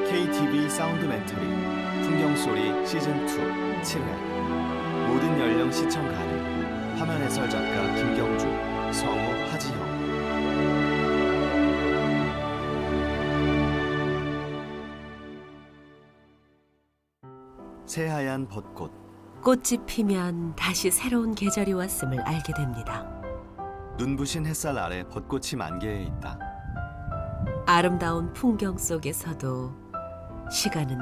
KTV 사운드멘터리 풍경소리 시즌2 7회 모든 연령 시청 가능 화면 해설 작가 김경주, 성우 하지형. 새하얀 벚꽃. 꽃이 피면 다시 새로운 계절이 왔음을 알게 됩니다. 눈부신 햇살 아래 벚꽃이 만개해 있다. 아름다운 풍경 속에서도 시간은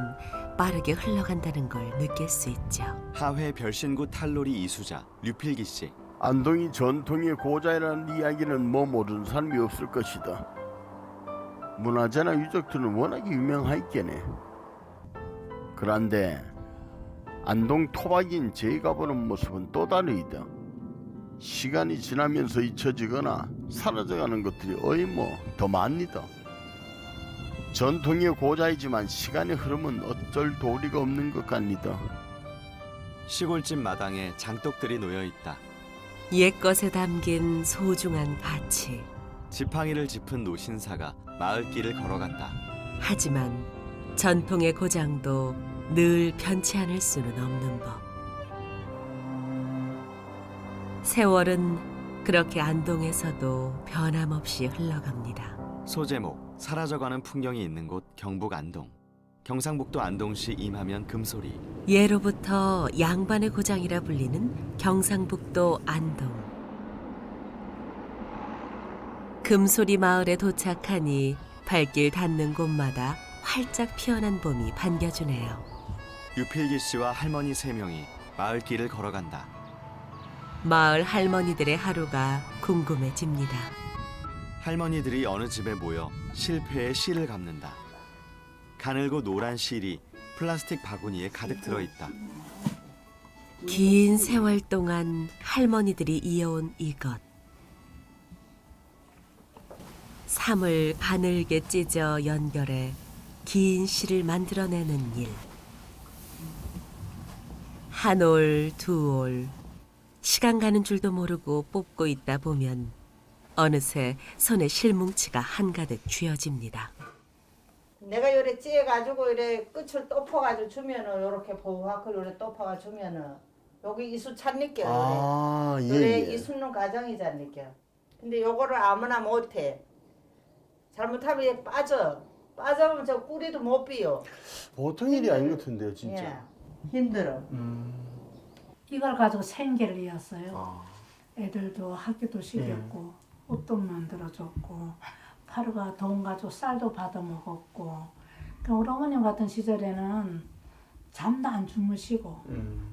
빠르게 흘러간다는 걸 느낄 수 있죠. 하회 별신구 탈놀이 이수자 류필기 씨. 안동이 전통의 고자라는 이야기는 뭐 모르는 사람이 없을 것이다. 문화재나 유적들은 워낙에 유명하있겠네. 그런데 안동 토박이인 제가 보는 모습은 또 다르다. 시간이 지나면서 잊혀지거나 사라져가는 것들이 어이 더 많니다. 전통의 고자이지만 시간의 흐름은 어쩔 도리가 없는 것 같니다. 시골집 마당에 장독들이 놓여 있다. 옛것에 담긴 소중한 가치. 지팡이를 짚은 노신사가 마을길을 걸어간다. 하지만 전통의 고장도 늘 변치 않을 수는 없는 법. 세월은 그렇게 안동에서도 변함없이 흘러갑니다. 소제목 사라져가는 풍경이 있는 곳 경북 안동. 경상북도 안동시 임하면 금소리. 예로부터 양반의 고장이라 불리는 경상북도 안동. 금소리 마을에 도착하니 발길 닿는 곳마다 활짝 피어난 봄이 반겨주네요. 유필기 씨와 할머니 3명이 마을길을 걸어간다. 마을 할머니들의 하루가 궁금해집니다. 할머니들이 어느 집에 모여 실패의 씨를 감는다. 가늘고 노란 실이 플라스틱 바구니에 가득 들어있다. 긴 세월 동안 할머니들이 이어온 이것. 삶을 가늘게 찢어 연결해 긴 실을 만들어내는 일. 한 올, 두 올, 시간 가는 줄도 모르고 뽑고 있다 보면 어느새 손에 실뭉치가 한가득 쥐어집니다. 내가 요래 찌해가지고 이래 끝을 떠퍼가지고 주면은 요렇게 보호하고 요래 떠퍼가 주면은 여기 이수 찬니껴 요래 이수는 과정이 찬니껴. 근데 요거를 아무나 못해. 잘못하면 얘 빠져면 저 뿌리도 못 비요. 보통 일이 아닌 것 같은데요, 진짜. 예, 힘들어. 이걸 가지고 생계를 이었어요. 애들도 학교도 시켰고 옷도 만들어줬고 하루가 돈 가지고 쌀도 받아 먹었고. 그러니까 우리 어머님 같은 시절에는 잠도 안 주무시고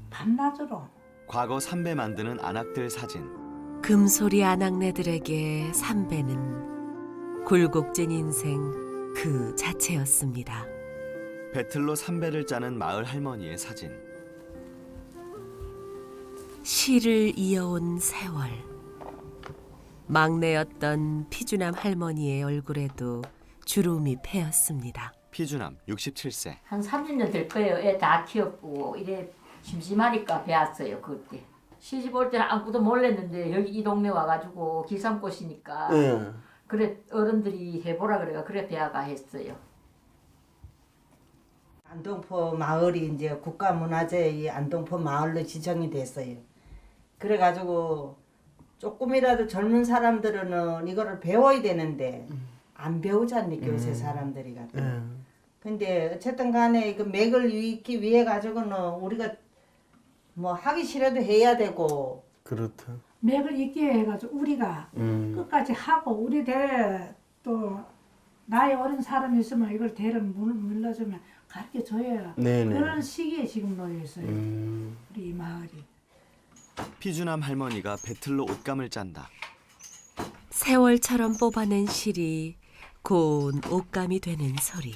밤낮으로. 과거 삼배 만드는 안악들 사진. 금소리 아낙네들에게 삼배는 굴곡진 인생 그 자체였습니다. 배틀로 삼배를 짜는 마을 할머니의 사진. 시를 이어온 세월. 막내였던 피주남 할머니의 얼굴에도 주름이 패였습니다. 피주남 67세. 한 30년 될 거예요. 애 다 키웠고 이래 심심하니까 배웠어요 그때. 시집 올 때는 아무것도 몰랐는데 여기 이 동네 와가지고 기상꽃이니까 그래 어른들이 해보라 그래가 그래 배워가 했어요. 안동포 마을이 이제 국가문화재의 안동포 마을로 지정이 됐어요. 그래가지고 조금이라도 젊은 사람들은 이거를 배워야 되는데 안 배우지 않니까 요새 사람들이 같은. 근데 어쨌든 간에 이거 맥을 잇기 위해 가지고는 우리가 뭐 하기 싫어도 해야 되고. 그렇다. 맥을 잇게 해가지고 우리가 끝까지 하고 우리 대에 또 나이 어린 사람이 있으면 이걸 대를 물러주면 가르쳐줘야 그런 시기에 지금 놓여 있어요. 우리 이 마을이. 피주남 할머니가 배틀로 옷감을 짠다. 세월처럼 뽑아낸 실이 고운 옷감이 되는 소리.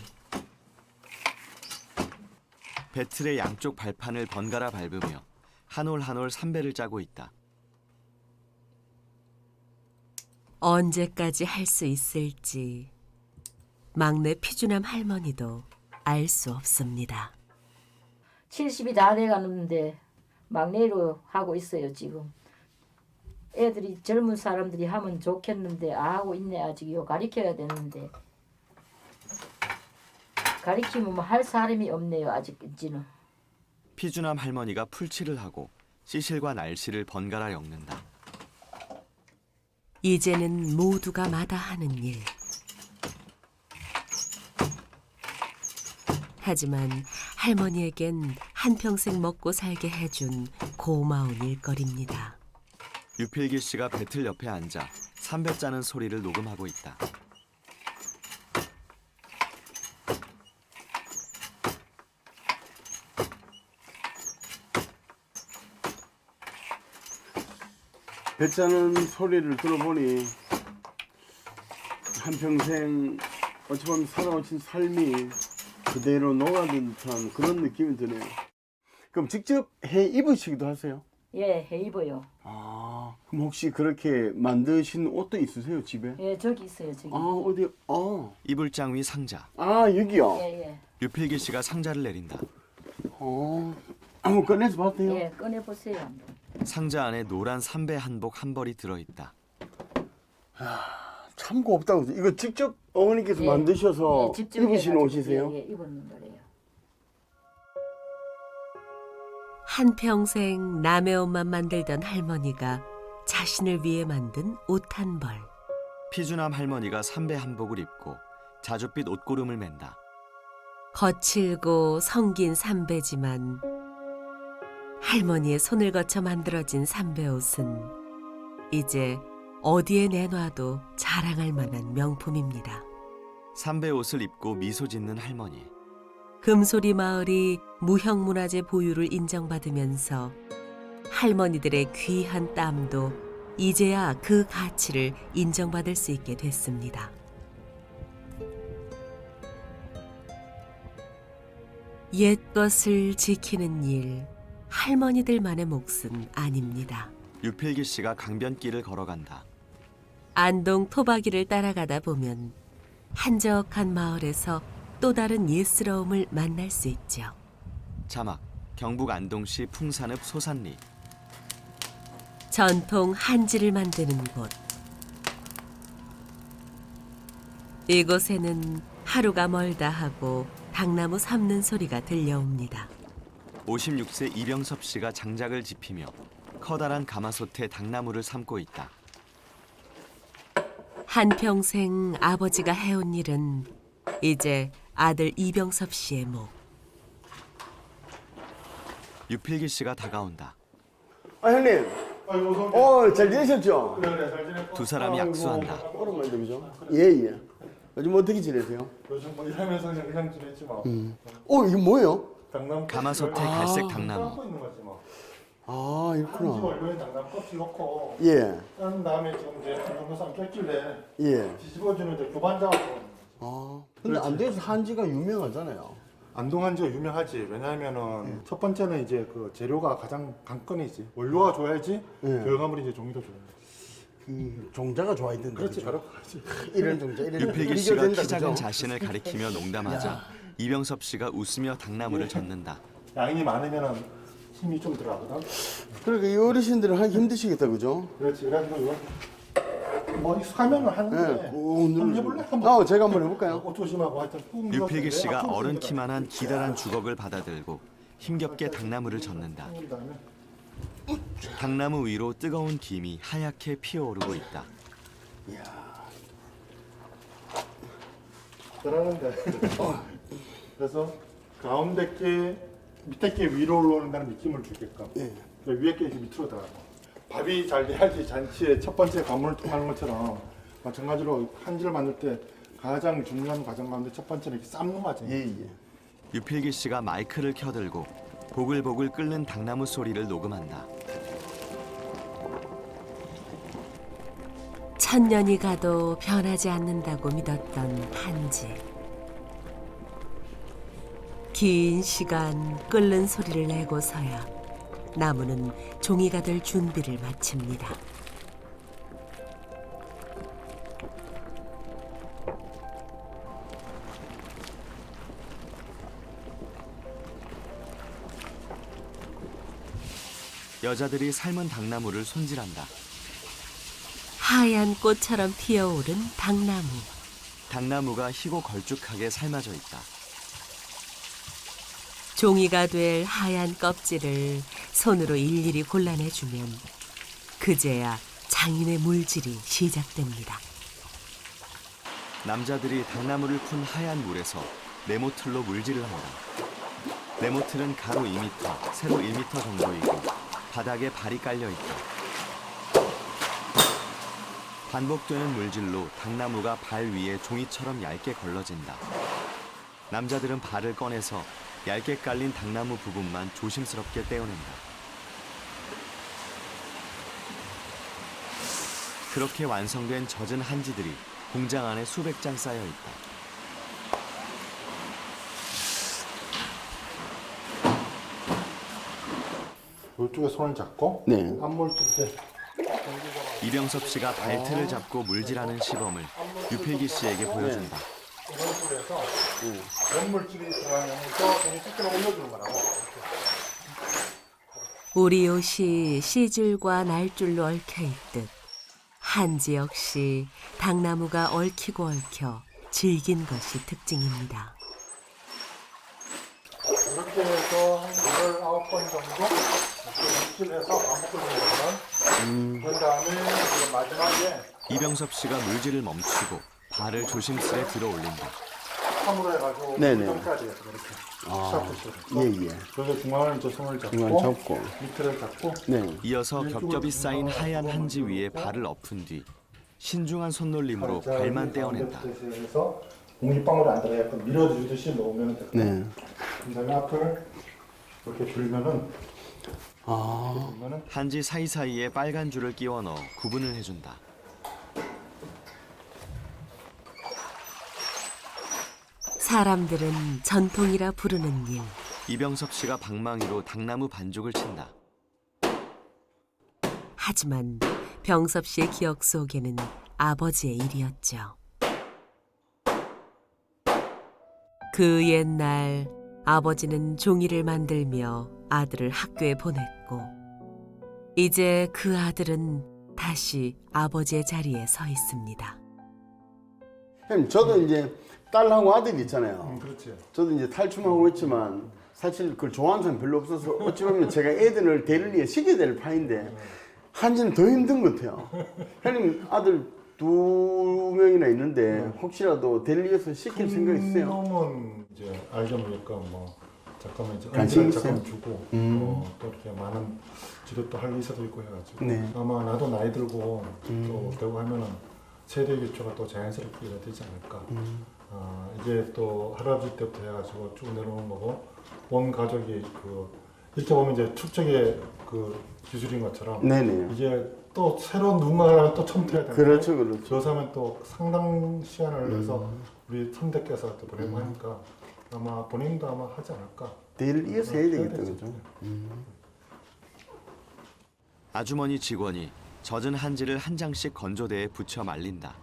배틀의 양쪽 발판을 번갈아 밟으며 한 올 한 올 삼배를 짜고 있다. 언제까지 할 수 있을지 막내 피주남 할머니도 알 수 없습니다. 70이 다 돼가는데 막내로 하고 있어요 지금. 애들이 젊은 사람들이 하면 좋겠는데 안 하고 있네 아직요. 가르쳐야 되는데. 가리키면 뭐 할 사람이 없네요. 아직까지는. 피주남 할머니가 풀칠을 하고 시실과 날씨를 번갈아 엮는다. 이제는 모두가 마다하는 일. 하지만 할머니에겐 한평생 먹고 살게 해준 고마운 일거리입니다. 유필기 씨가 배틀 옆에 앉아 삼배 짜는 소리를 녹음하고 있다. 배 짜는 소리를 들어보니 한평생 어찌 보면 살아오신 삶이 그대로 녹아든 듯한 그런 느낌이 드네요. 그럼 직접 해 입으시기도 하세요? 예, 해 입어요. 아, 그럼 혹시 그렇게 만드신 옷도 있으세요, 집에? 예, 저기 있어요. 저기. 아, 어디? 아, 이불장 위 상자. 여기요? 예, 예. 유필기 씨가 상자를 내린다. 한번 꺼내서 봐도 돼요? 예, 꺼내 보세요. 한번. 상자 안에 노란 삼배 한복 한 벌이 들어있다. 참 곱다고. 이거 직접 어머니께서 예. 만드셔서 예, 직접 입으신 해가지고, 옷이세요? 예, 예, 입은 거래요. 한평생 남의 옷만 만들던 할머니가 자신을 위해 만든 옷 한 벌. 피주남 할머니가 삼배 한복을 입고 자줏빛 옷고름을 맨다. 거칠고 성긴 삼배지만 할머니의 손을 거쳐 만들어진 삼배옷은 이제 어디에 내놔도 자랑할 만한 명품입니다. 삼배 옷을 입고 미소 짓는 할머니. 금소리 마을이 무형문화재 보유를 인정받으면서 할머니들의 귀한 땀도 이제야 그 가치를 인정받을 수 있게 됐습니다. 옛것을 지키는 일, 할머니들만의 몫은 아닙니다. 유필기 씨가 강변길을 걸어간다. 안동 토박이를 따라가다 보면 한적한 마을에서 또 다른 옛스러움을 만날 수 있죠. 자막 경북 안동시 풍산읍 소산리. 전통 한지를 만드는 곳. 이곳에는 하루가 멀다 하고 당나무 삶는 소리가 들려옵니다. 56세 이병섭 씨가 장작을 지피며 커다란 가마솥에 당나무를 삶고 있다. 한평생 아버지가 해온 일은 이제 아들 이병섭 씨의 목. 유필기 씨가 다가온다. 형님. 잘 지내셨죠? 두 사람이 악수한다. 오랜만이죠, 그죠? 예. 요즘 어떻게 지내세요? 요즘 뭐 일하면서 그냥 지냈지 뭐. 이게 뭐예요? 당나무 가마솥에 갈색 당나무. 고 있는 거지 뭐. 이렇구나. 원료에 당나무 껍질 넣고 예. 딴 다음에 지금 이제 당나무 꼈길래 예. 뒤집어주는 이제 교반 작업. 근데 안동에서 한지가 유명하잖아요. 안동 한지가 유명하지. 왜냐하면은 첫 번째는 이제 그 재료가 가장 관건이지. 원료가 좋아야지 결과물이 이제 종이도 좋아요. 그 종자가 좋아야 된다. 그렇지, 그죠? 바로. 이런 종자, 이런 유필기 씨가 비교된다, 키 작은 그죠? 자신을 가리키며 농담하자 이병섭 씨가 웃으며 당나무를 젓는다. 양이 많으면은 힘이 좀 들어가거든. 그러니까 이 어르신들은 하기 힘드시겠다, 그죠? 그렇지. 그래가지고 이거 뭐 익숙하면은 하는데 한번 해볼래? 한번. 제가 한번 해볼까요? 조심하고 하여튼 꾹 유필기 눌러서 씨가 앞으로 어른 당기다가 키만한 기다란 주걱을 받아들고 힘겹게 당나무를 젓는다. 당긴 다음에 당나무 위로 뜨거운 김이 하얗게 피어오르고 있다. 잘하는데. 그래서 가운데 게 밑에 게 위로 올라오는다는 느낌을 주게끔. 위에 게 이제 밑으로 들어가고. 밥이 잘 돼야지 잔치의 첫 번째 관문을 통하는 것처럼 마찬가지로 한지를 만들 때 가장 중요한 과정 가운데 첫 번째는 이렇게 삶는 과정. 유필기 씨가 마이크를 켜들고 보글보글 끓는 당나무 소리를 녹음한다. 천년이 가도 변하지 않는다고 믿었던 한지. 긴 시간 끓는 소리를 내고서야 나무는 종이가 될 준비를 마칩니다. 여자들이 삶은 당나무를 손질한다. 하얀 꽃처럼 피어오른 당나무. 당나무가 희고 걸쭉하게 삶아져 있다. 종이가 될 하얀 껍질을 손으로 일일이 골라내주면 그제야 장인의 물질이 시작됩니다. 남자들이 당나무를 푼 하얀 물에서 네모틀로 물질을 합니다. 네모틀은 가로 2m, 세로 1m 정도이고 바닥에 발이 깔려 있다. 반복되는 물질로 당나무가 발 위에 종이처럼 얇게 걸러진다. 남자들은 발을 꺼내서 얇게 깔린 당나무 부분만 조심스럽게 떼어낸다. 그렇게 완성된 젖은 한지들이 공장 안에 수백 장 쌓여 있다. 이쪽에 손을 잡고 네. 앞물 쪽에 이병섭 씨가 발틀을 잡고 물질하는 시범을 유필기 씨에게 보여준다. 이런 식으로 해서 연물질이 들어가면 저 종이 뜯겨 올려주는 거라고. 우리 옷이 씨줄과 날줄로 얽혀있듯 한지 역시 당나무가 얽히고 얽혀 질긴 것이 특징입니다. 이렇게 해서 한 19번 정도 이렇게 물질해서 반복을 해주면 그 다음에 이제 마지막에 이병섭 씨가 물질을 멈추고 발을 조심스레 들어 올린다. 함으로 해가지고 네네. 물정까지 해서 이렇게 시작해서 예예. 그래서 중간을 이제 손을 잡고, 중간 잡고. 밑을 잡고 네. 이어서 겹겹이 쌓인 하얀 한지 위에 발을 엎은 뒤 신중한 손놀림으로 발만 떼어낸다. 해서 공기방울이 안 들어가게끔 밀어주듯이 놓으면 되거든요. 네. 그다음에 앞을 이렇게 들면은 아. 들면은 한지 사이사이에 빨간 줄을 끼워 넣어 구분을 해준다. 사람들은 전통이라 부르는 일. 이병섭 씨가 방망이로 당나무 반죽을 친다. 하지만 병섭 씨의 기억 속에는 아버지의 일이었죠. 그 옛날 아버지는 종이를 만들며 아들을 학교에 보냈고 이제 그 아들은 다시 아버지의 자리에 서 있습니다. 형님 저도 이제 딸하고 아들이 있잖아요. 그렇지. 저도 이제 탈춤하고 있지만 사실 그걸 좋아하는 사람 별로 없어서 어찌 보면 제가 애들을 데리려 시켜야 될 판인데 한지는 더 힘든 것 같아요. 형님 아들 2명이나 있는데 혹시라도 데리려서 시킬 생각 있으세요? 놈은 이제 알게 모르니까 뭐 잠깐만 이제 관심 언제를 있어요? 잠깐 주고 또 이렇게 많은 지도 할 의사도 있고 해가지고 네. 아마 나도 나이 들고 또 되고 하면은 세대 교체가 또 자연스럽게 되지 않을까. 이제 또 할아버지 때부터 해가지고 쭉 내려오는 거고 온 가족이 그 이렇게 보면 이제 축적의 그 기술인 것처럼 네네. 이제 또 새로운 누군가를 하면 또 처음부터 해야 되는데 그렇죠, 그렇죠. 저 사람은 또 상당 시간을 해서 우리 선대께서 또 보내고 하니까 아마 본인도 아마 하지 않을까. 내일 이어서 해야 되겠다, 되지. 그죠? 아주머니 직원이 젖은 한지를 한 장씩 건조대에 붙여 말린다.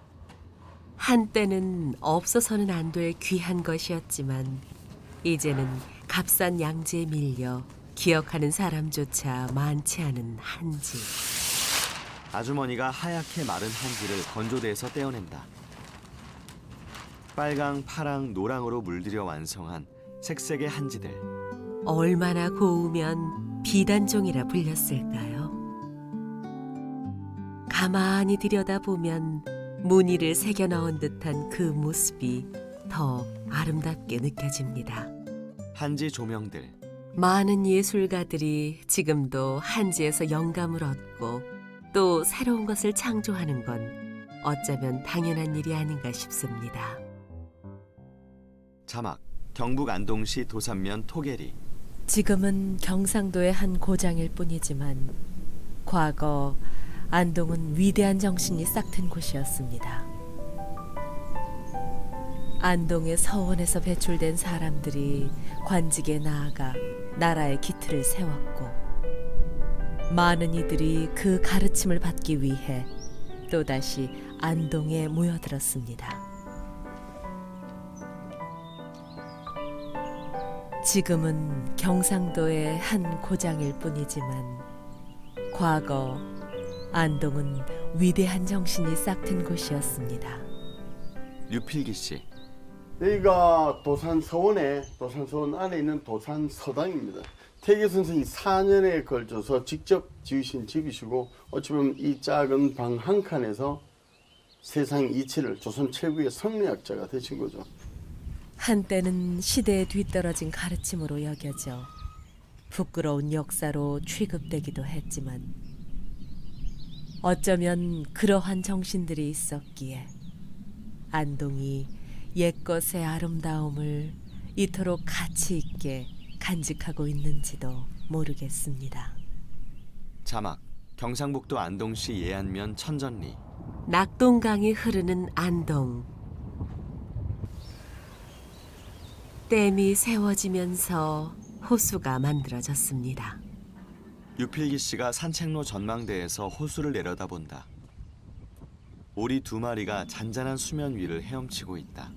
한때는 없어서는 안 될 귀한 것이었지만 이제는 값싼 양지에 밀려 기억하는 사람조차 많지 않은 한지. 아주머니가 하얗게 마른 한지를 건조대에서 떼어낸다. 빨강, 파랑, 노랑으로 물들여 완성한 색색의 한지들. 얼마나 고우면 비단종이라 불렸을까요? 가만히 들여다보면 무늬를 새겨 넣은 듯한 그 모습이 더 아름답게 느껴집니다. 한지 조명들. 많은 예술가들이 지금도 한지에서 영감을 얻고 또 새로운 것을 창조하는 건 어쩌면 당연한 일이 아닌가 싶습니다. 자막 경북 안동시 도산면 토계리. 지금은 경상도의 한 고장일 뿐이지만 과거 안동은 위대한 정신이 싹튼 곳이었습니다. 안동의 서원에서 배출된 사람들이 관직에 나아가 나라의 기틀을 세웠고 많은 이들이 그 가르침을 받기 위해 또다시 안동에 모여들었습니다. 지금은 경상도의 한 고장일 뿐이지만 과거 안동은 위대한 정신이 싹튼 곳이었습니다. 유필기 씨. 여기가 도산서원 안에 있는 도산서당입니다. 태계 선생이 4년에 걸쳐서 직접 지으신 집이시고 어찌 보면 이 작은 방 한 칸에서 세상 이치를 조선 최고의 성리학자가 되신 거죠. 한때는 시대에 뒤떨어진 가르침으로 여겨져 부끄러운 역사로 취급되기도 했지만 어쩌면 그러한 정신들이 있었기에 안동이 옛것의 아름다움을 이토록 가치 있게 간직하고 있는지도 모르겠습니다. 자막 경상북도 안동시 예안면 천전리. 낙동강이 흐르는 안동. 댐이 세워지면서 호수가 만들어졌습니다. 유필기 씨가 산책로 전망대에서 호수를 내려다본다. 오리 2마리가 잔잔한 수면 위를 헤엄치고 있다.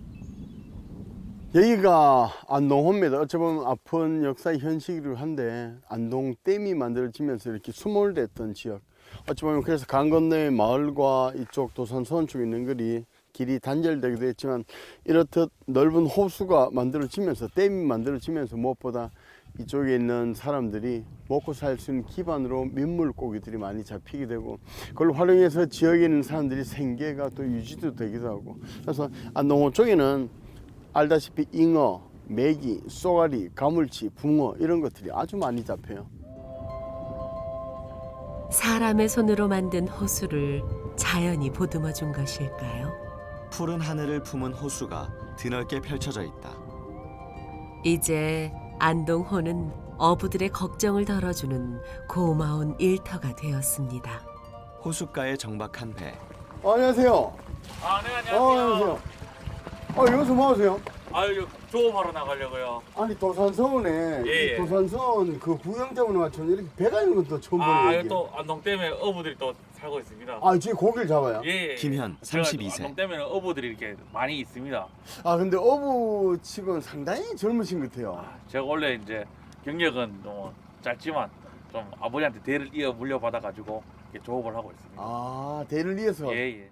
여기가 안동호입니다. 어찌 보면 아픈 역사의 현실이기도 한데 안동댐이 만들어지면서 이렇게 수몰됐던 지역. 어찌 보면 그래서 강 건너의 마을과 이쪽 도산서원 쪽에 있는 거리 길이 단절되기도 했지만 이렇듯 넓은 호수가 만들어지면서 댐이 만들어지면서 무엇보다 이쪽에 있는 사람들이 먹고 살 수 있는 기반으로 민물고기들이 많이 잡히게 되고 그걸 활용해서 지역에 있는 사람들이 생계가 또 유지도 되기도 하고 그래서 안동호 쪽에는 알다시피 잉어, 메기, 쏘가리, 가물치, 붕어 이런 것들이 아주 많이 잡혀요. 사람의 손으로 만든 호수를 자연이 보듬어 준 것일까요? 푸른 하늘을 품은 호수가 드넓게 펼쳐져 있다. 이제 안동호는 어부들의 걱정을 덜어주는 고마운 일터가 되었습니다. 호숫가에 정박한 배. 안녕하세요. 네, 안녕하세요. 안녕하세요. 여기서 뭐 하세요? 아유, 조업하러 나가려고요. 아니 도산서원에 예, 예. 도산서원 그 구경 때문에 맞춰서 이렇게 배가 있는 것도 처음 보네요. 여기 또 안동 댐에 어부들이 또 살고 있습니다. 지금 고기를 잡아요? 예. 김현, 제가 32세. 안동 댐에는 어부들이 이렇게 많이 있습니다. 근데 어부 치고는 상당히 젊으신 것 같아요. 제가 원래 이제 경력은 짧지만 좀 아버지한테 대를 이어 물려받아가지고 이렇게 조업을 하고 있습니다. 대를 이어서. 예.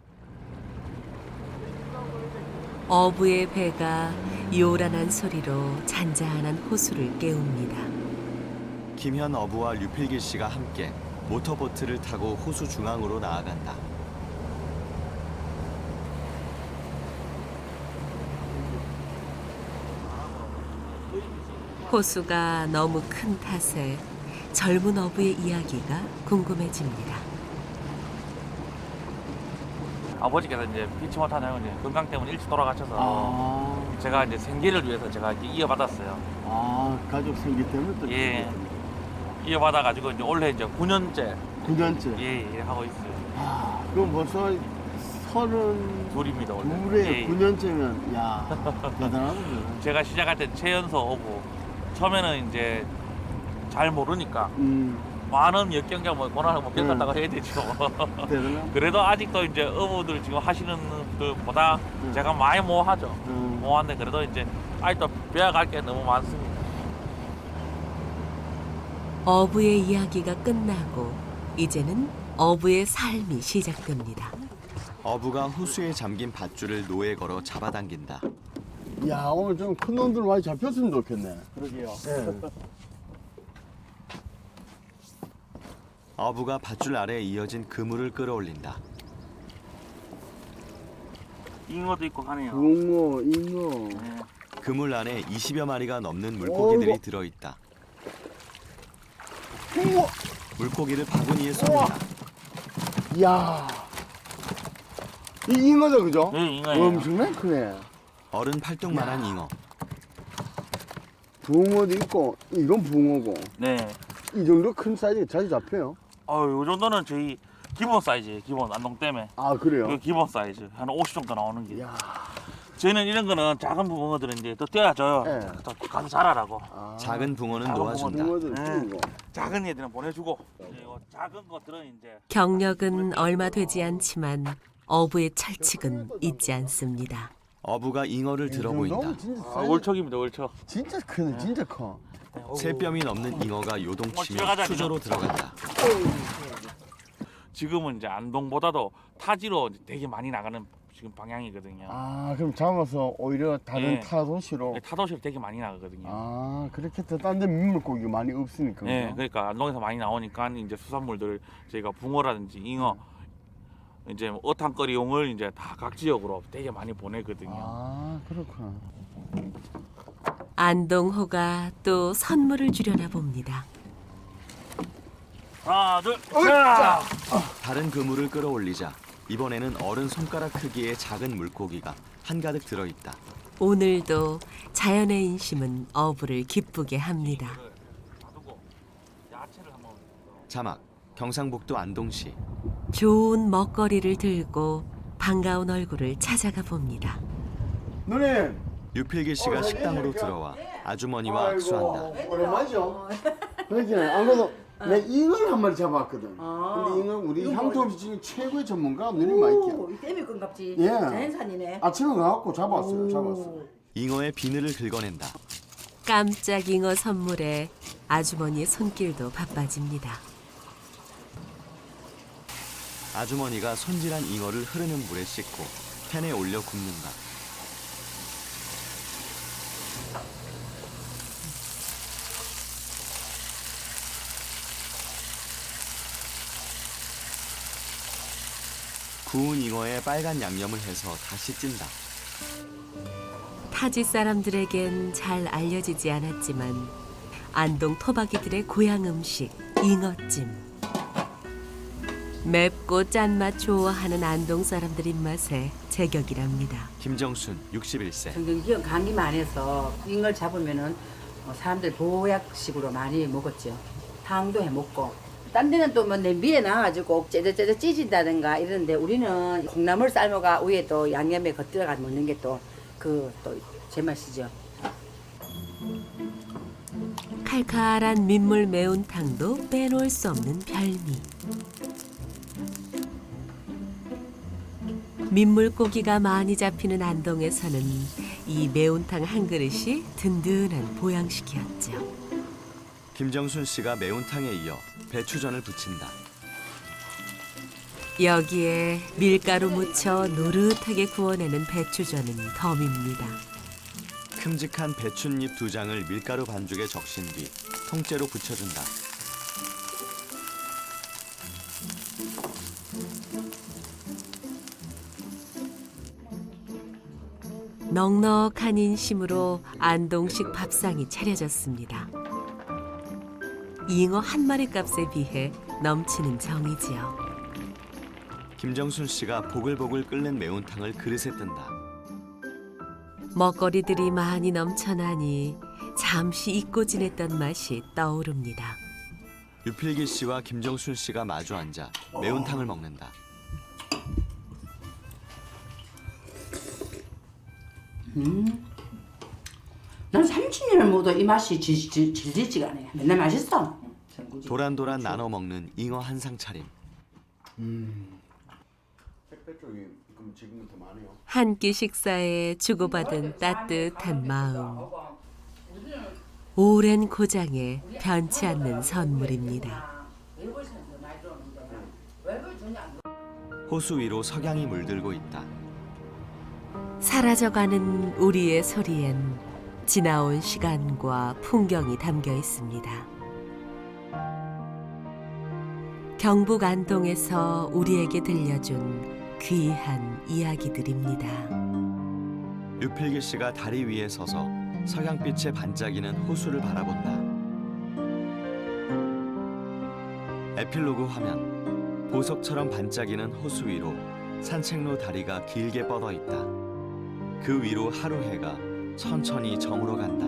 어부의 배가 요란한 소리로 잔잔한 호수를 깨웁니다. 김현 어부와 류필기 씨가 함께 모터보트를 타고 호수 중앙으로 나아간다. 호수가 너무 큰 탓에 젊은 어부의 이야기가 궁금해집니다. 아버지께서 이제 피치 못하냐고 이제 건강 때문에 일찍 돌아가셔서 제가 이제 생계를 위해서 제가 이제 이어받았어요. 가족 생기 때문에 또. 예. 이어받아가지고 이제 올해 이제 9년째 9년째. 예 하고 있어요. 그럼 벌써 32에 둘입니다 원래. 예. 9년째면 야 대단하다. 제가 시작할 때 최연소 어부 처음에는 이제 잘 모르니까 많은 역경과 뭐 고난을 못 겪었다고 해야 되죠. 대단하다. 그래도 아직도 이제 어부들 지금 하시는 것보다 제가 많이 모호하죠. 모호한데 그래도 이제 아직도 배워갈 게 너무 많습니다. 어부의 이야기가 끝나고 이제는 어부의 삶이 시작됩니다. 어부가 호수에 잠긴 밧줄을 노에 걸어 잡아당긴다. 야 오늘 좀 큰 놈들 많이 잡혔으면 좋겠네. 그러게요. 예. 어부가 밧줄 아래에 이어진 그물을 끌어올린다. 잉어도 있고 하네요. 붕어, 잉어. 네. 그물 안에 20여 마리가 넘는 물고기들이 어이구. 들어있다. 우와. 물고기를 바구니에 쏩니다. 야. 이 잉어죠, 그죠? 네, 잉어예요. 엄청나게 크네. 어른 팔뚝만한 잉어. 붕어도 있고, 이건 붕어고. 네. 이 정도 큰 사이즈가 자주 잡혀요. 요 정도는 저희 기본 사이즈예요. 기본 안동 댐에. 그래요? 이거 기본 사이즈. 한 50 정도 나오는 게. 야. 저희는 이런 거는 작은 붕어들은 이제 또 떼어줘요. 네. 또 가서 자라라고. 작은 붕어는 작은 놓아준다. 붕어들 네. 키우고. 작은 애들은 보내주고. 이거 작은 것들은 이제 경력은 얼마 되지 않지만 어부의 철칙은 잊지 않습니다. 어부가 잉어를 들어보인다. 진짜 사이즈 월척입니다. 월척. 진짜 크네, 진짜 커. 세 뼘이 넘는 잉어가 요동치며 들어가자, 수조로 들어간다. 지금은 이제 안동보다도 타지로 되게 많이 나가는 지금 방향이거든요. 아 그럼 잡아서 오히려 다른 네. 타 도시로. 네, 타도시로 되게 많이 나가거든요. 아 그렇게 또 딴 데 민물고기가 많이 없으니까. 네, 그죠? 그러니까 안동에서 많이 나오니까 이제 수산물들 저희가 붕어라든지 잉어, 이제 뭐 어탕거리용을 이제 다 각 지역으로 되게 많이 보내거든요. 아 그렇구나. 안동호가 또 선물을 주려나 봅니다. 하나, 둘, 자! 다른 그물을 끌어올리자 이번에는 어른 손가락 크기의 작은 물고기가 한가득 들어있다. 오늘도 자연의 인심은 어부를 기쁘게 합니다. 놔두고 야채를 한번. 자막 경상북도 안동시. 좋은 먹거리를 들고 반가운 얼굴을 찾아가 봅니다. 누님. 유필기 씨가 식당으로 들어와 아주머니와 악수한다. 오랜만이죠. 그러긴 안 그래도 내가 잉어를 한 마리 잡았거든. 근데 잉어 우리 향토음식 중에 최고의 전문가 누님 마이키야. 이 때문에 끈갑지. 예. 자연산이네. 아침에 가갖고 잡았어요. 잉어의 비늘을 긁어낸다. 깜짝 잉어 선물에 아주머니의 손길도 바빠집니다. 아주머니가 손질한 잉어를 흐르는 물에 씻고 팬에 올려 굽는다. 구운 잉어에 빨간 양념을 해서 다시 찐다. 타지 사람들에겐 잘 알려지지 않았지만 안동 토박이들의 고향 음식 잉어찜. 맵고 짠맛 좋아하는 안동 사람들 입맛에 제격이랍니다. 김정순 61세. 정경기형 감기 많이 해서 잉어를 잡으면은 사람들 보약식으로 많이 먹었죠. 탕도 해 먹고. 딴 데는 또 뭐 냄비에 나와가지고 째저째저 찢진다든가 이러는데 우리는 콩나물 삶아가 위에 또 양념에 겉들어가 먹는 게 또 그 또 제맛이죠. 칼칼한 민물 매운탕도 빼놓을 수 없는 별미. 민물고기가 많이 잡히는 안동에서는 이 매운탕 한 그릇이 든든한 보양식이었죠. 김정순 씨가 매운탕에 이어 배추전을 부친다. 여기에 밀가루 묻혀 노릇하게 구워내는 배추전은 덤입니다. 큼직한 배춧잎 2장을 밀가루 반죽에 적신 뒤 통째로 부쳐준다. 넉넉한 인심으로 안동식 밥상이 차려졌습니다. 잉어 한 마리 값에 비해 넘치는 정이지요. 김정순 씨가 보글보글 끓는 매운탕을 그릇에 뜬다. 먹거리들이 많이 넘쳐나니 잠시 잊고 지냈던 맛이 떠오릅니다. 유필기 씨와 김정순 씨가 마주 앉아 매운탕을 먹는다. 난 30년을 먹어도 이 맛이 질지가 않아요. 맨날 맛있어. 도란도란 나눠 먹는 잉어 한상 차림. 택배 쪽이 그럼 지금부터 많아요. 한 끼 식사에 주고받은 따뜻한 마음. 오랜 고장에 변치 않는 선물입니다. 호수 위로 석양이 물들고 있다. 사라져가는 우리의 소리엔 지나온 시간과 풍경이 담겨 있습니다. 경북 안동에서 우리에게 들려준 귀한 이야기들입니다. 유필기 씨가 다리 위에 서서 석양빛에 반짝이는 호수를 바라본다. 에필로그 화면. 보석처럼 반짝이는 호수 위로 산책로 다리가 길게 뻗어 있다. 그 위로 하루 해가 천천히 저물어 간다.